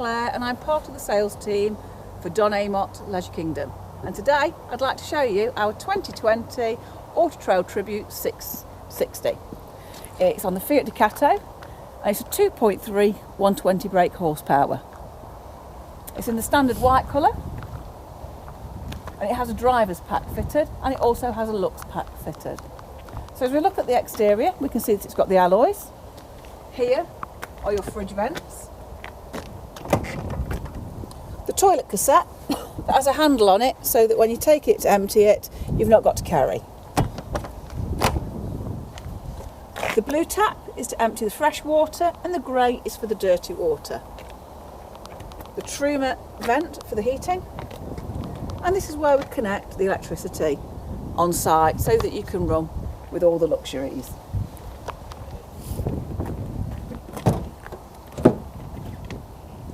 Claire and I'm part of the sales team for Don Amott Leisure Kingdom. And today I'd like to show you our 2020 Auto Trail Tribute 660. It's on the Fiat Ducato and it's a 2.3 120 brake horsepower. It's in the standard white colour and it has a driver's pack fitted and it also has a Lux pack fitted. So as we look at the exterior, we can see that it's got the alloys. Here are your fridge vents. The toilet cassette that has a handle on it so that when you take it to empty it, you've not got to carry. The blue tap is to empty the fresh water and the grey is for the dirty water. The Truma vent for the heating, and this is where we connect the electricity on site so that you can run with all the luxuries.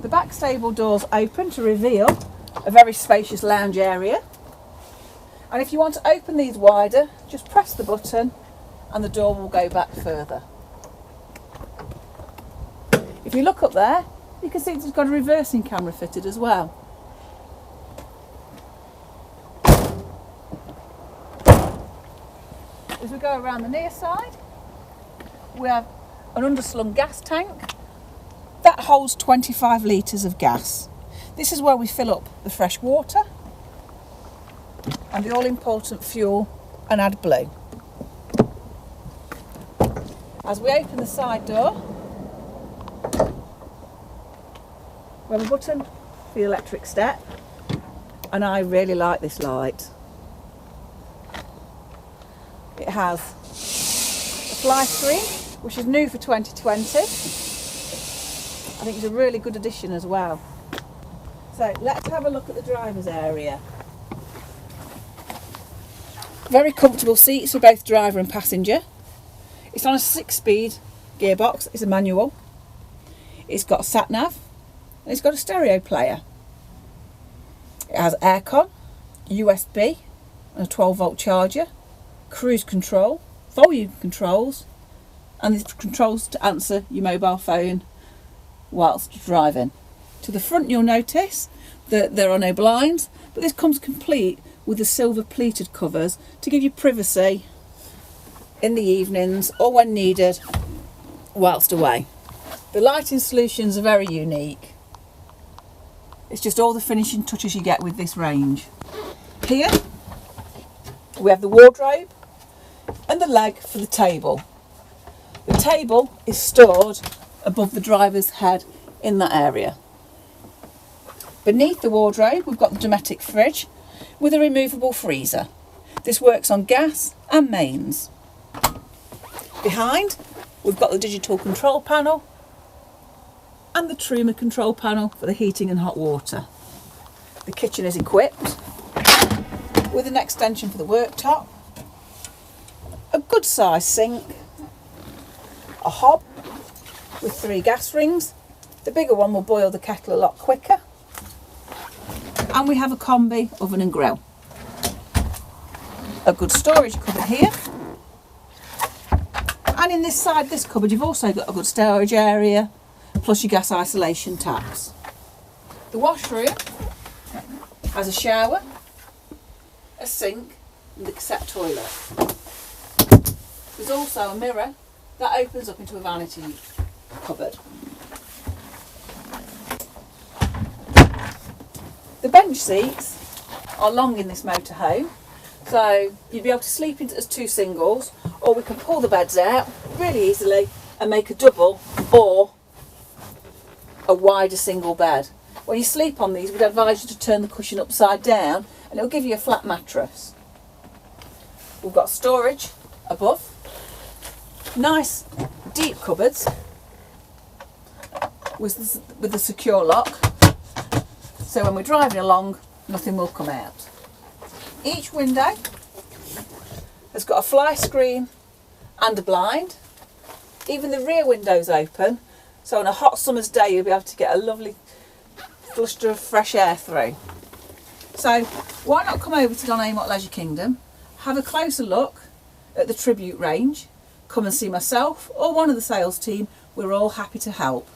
The back stable doors open to reveal a very spacious lounge area, and if you want to open these wider, just press the button and the door will go back further. If you look up there, you can see it's got a reversing camera fitted as well. As we go around the near side, we have an underslung gas tank that holds 25 litres of gas. This is where we fill up the fresh water and the all-important fuel and AdBlue. As we open the side door, we have a button for the electric step, and I really like this light. It has a Flyscreen, which is new for 2020. I think it's a really good addition as well. So let's have a look at the driver's area. Very comfortable seats for both driver and passenger. It's on a 6-speed gearbox, it's a manual. It's got a sat-nav and it's got a stereo player. It has aircon, USB and a 12-volt charger, cruise control, volume controls, and the controls to answer your mobile phone whilst driving. To the front you'll notice that there are no blinds, but this comes complete with the silver pleated covers to give you privacy in the evenings or when needed whilst away. The lighting solutions are very unique. It's just all the finishing touches you get with this range. Here we have the wardrobe and the leg for the table. The table is stored above the driver's head in that area. Beneath the wardrobe we've got the Dometic fridge with a removable freezer. This works on gas and mains. Behind we've got the digital control panel and the Truma control panel for the heating and hot water. The kitchen is equipped with an extension for the worktop, a good sized sink, a hob with 3 gas rings. The bigger one will boil the kettle a lot quicker. And we have a combi oven and grill. A good storage cupboard here. And in this cupboard you've also got a good storage area, plus your gas isolation taps. The washroom has a shower, a sink and the cassette toilet. There's also a mirror that opens up into a vanity cupboard. The bench seats are long in this motorhome, so you'd be able to sleep into as 2 singles, or we can pull the beds out really easily and make a double or a wider single bed. When you sleep on these, we'd advise you to turn the cushion upside down and it'll give you a flat mattress. We've got storage above, nice deep cupboards with the secure lock, so when we're driving along nothing will come out. Each window has got a fly screen and a blind. Even the rear window's open, so on a hot summer's day you'll be able to get a lovely fluster of fresh air through. So why not come over to Don Amott Leisure Kingdom, have a closer look at the Tribute range, come and see myself or one of the sales team. We're all happy to help.